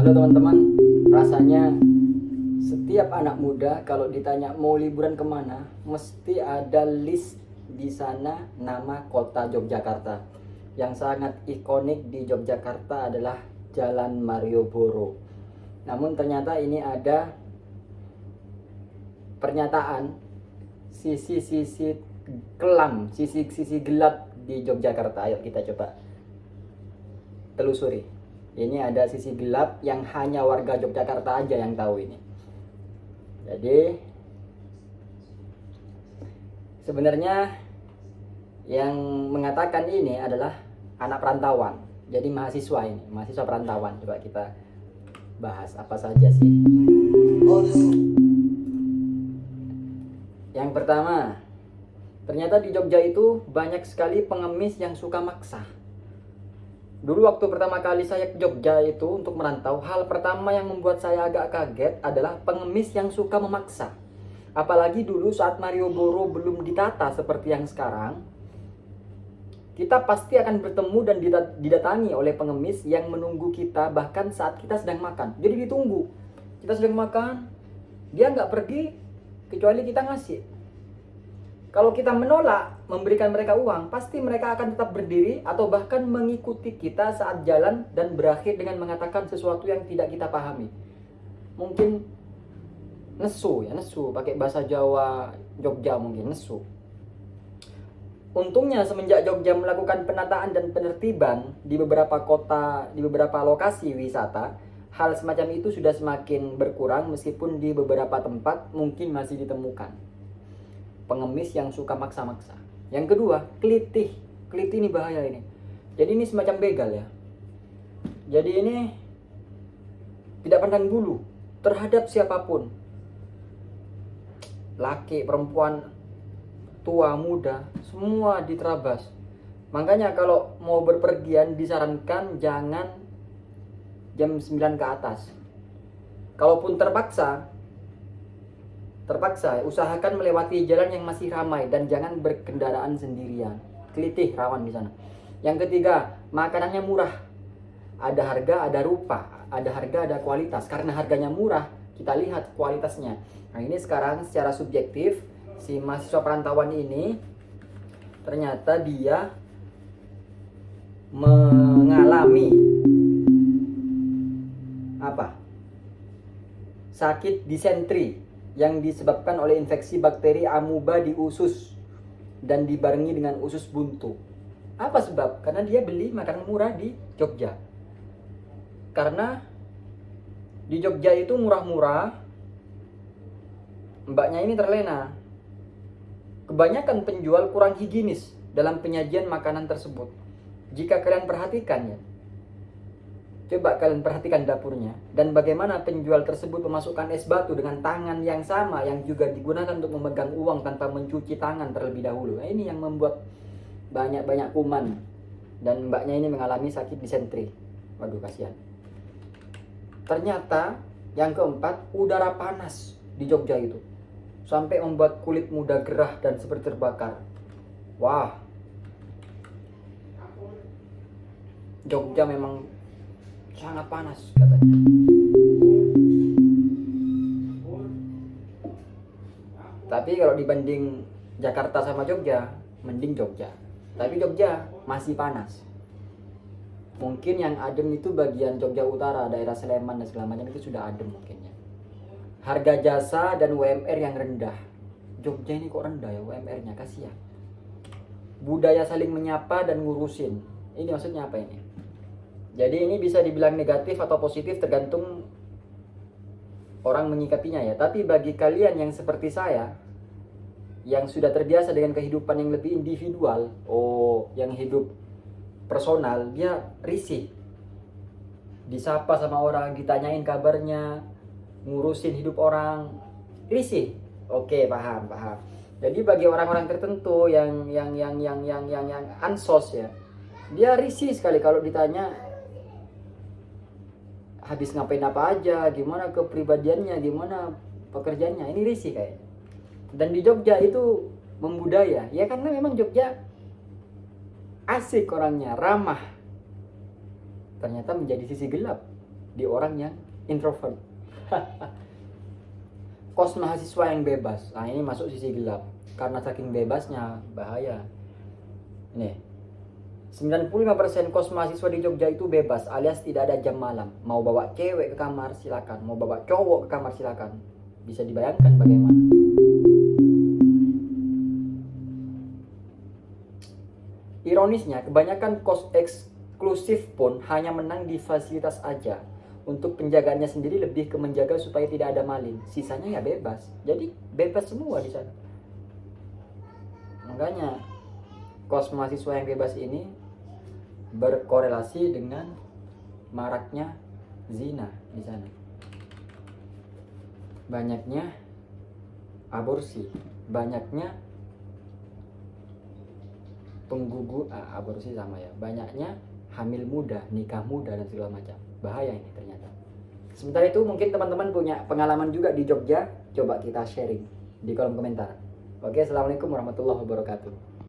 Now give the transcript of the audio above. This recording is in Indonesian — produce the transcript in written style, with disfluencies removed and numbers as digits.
Halo teman-teman, rasanya setiap anak muda kalau ditanya mau liburan kemana, mesti ada list di sana nama kota Yogyakarta. Yang sangat ikonik di Yogyakarta adalah Jalan Malioboro. Namun ternyata ini ada pernyataan sisi-sisi kelam, sisi-sisi gelap di Yogyakarta. Ayo kita coba telusuri. Ini ada sisi gelap yang hanya warga Yogyakarta aja yang tahu ini. Jadi sebenarnya yang mengatakan ini adalah anak perantauan. Jadi mahasiswa ini, mahasiswa perantauan. Coba kita bahas apa saja sih. Yang pertama, ternyata di Jogja itu banyak sekali pengemis yang suka maksa. Dulu waktu pertama kali saya ke Jogja itu untuk merantau, hal pertama yang membuat saya agak kaget adalah pengemis yang suka memaksa. Apalagi dulu saat Malioboro belum ditata seperti yang sekarang, kita pasti akan bertemu dan didatangi oleh pengemis yang menunggu kita bahkan saat kita sedang makan. Jadi ditunggu, kita sedang makan, dia nggak pergi kecuali kita ngasih. Kalau kita menolak memberikan mereka uang, pasti mereka akan tetap berdiri atau bahkan mengikuti kita saat jalan dan berakhir dengan mengatakan sesuatu yang tidak kita pahami. Mungkin nesu, pakai bahasa Jawa Jogja mungkin nesu. Untungnya semenjak Jogja melakukan penataan dan penertiban di beberapa kota, di beberapa lokasi wisata, hal semacam itu sudah semakin berkurang meskipun di beberapa tempat mungkin masih ditemukan pengemis yang suka maksa-maksa. Yang kedua, kelitih. Kelitih ini bahaya ini. Jadi ini semacam begal ya. Jadi ini tidak pandang bulu terhadap siapapun. Laki, perempuan, tua, muda, semua diterabas. Makanya kalau mau berpergian disarankan jangan jam 9 ke atas. Kalaupun terpaksa usahakan melewati jalan yang masih ramai dan jangan berkendaraan sendirian. Kelitih rawan di sana. Yang ketiga, makanannya murah. Ada harga, ada rupa, ada harga, ada kualitas. Karena harganya murah, kita lihat kualitasnya. Nah, ini sekarang secara subjektif si mahasiswa perantauan ini ternyata dia mengalami sakit disentri yang disebabkan oleh infeksi bakteri amuba di usus dan dibarengi dengan usus buntu. Apa sebab? Karena dia beli makanan murah di Jogja. Karena di Jogja itu murah-murah, mbaknya ini terlena. Kebanyakan penjual kurang higienis dalam penyajian makanan tersebut. Jika kalian perhatikan ya, coba kalian perhatikan dapurnya dan bagaimana penjual tersebut memasukkan es batu dengan tangan yang sama yang juga digunakan untuk memegang uang tanpa mencuci tangan terlebih dahulu. Nah, ini yang membuat banyak kuman dan mbaknya ini mengalami sakit disentri. Waduh, kasihan. Ternyata yang keempat, udara panas di Jogja itu sampai membuat kulit muda gerah dan seperti terbakar. Wah, Jogja memang sangat panas katanya. Tapi kalau dibanding Jakarta sama Jogja, mending Jogja. Tapi Jogja masih panas. Mungkin yang adem itu bagian Jogja Utara, daerah Sleman dan segala macam itu sudah adem mungkinnya. Harga jasa dan UMR yang rendah. Jogja ini kok rendah ya UMR-nya, kasihan. Budaya saling menyapa dan ngurusin. Ini maksudnya apa ini? Jadi ini bisa dibilang negatif atau positif tergantung orang menyikapinya ya. Tapi bagi kalian yang seperti saya, yang sudah terbiasa dengan kehidupan yang lebih individual, yang hidup personal, dia risih. Disapa sama orang, ditanyain kabarnya, ngurusin hidup orang, risih. Oke, paham. Jadi bagi orang-orang tertentu yang ansos ya, dia risih sekali kalau ditanya habis ngapain apa aja, gimana kepribadiannya, gimana pekerjaannya, ini risih kayaknya. Dan di Jogja itu membudaya, ya karena memang Jogja asik orangnya, ramah. Ternyata menjadi sisi gelap. di orang yang introvert. Kos mahasiswa yang bebas. Nah, ini masuk sisi gelap. Karena saking bebasnya, bahaya. Nih, 95% kos mahasiswa di Jogja itu bebas, alias tidak ada jam malam. Mau bawa cewek ke kamar silakan, mau bawa cowok ke kamar silakan. Bisa dibayangkan bagaimana. Ironisnya, kebanyakan kos eksklusif pun hanya menang di fasilitas aja. Untuk penjagaannya sendiri lebih ke menjaga supaya tidak ada maling. Sisanya ya bebas. Jadi bebas semua di sana. Makanya kos mahasiswa yang bebas ini berkorelasi dengan maraknya zina di sana. Banyaknya aborsi, banyaknya aborsi sama ya, banyaknya hamil muda, nikah muda dan segala macam. Bahaya ini ternyata. Sementara itu mungkin teman-teman punya pengalaman juga di Jogja, coba kita sharing di kolom komentar. Oke, assalamualaikum warahmatullahi wabarakatuh.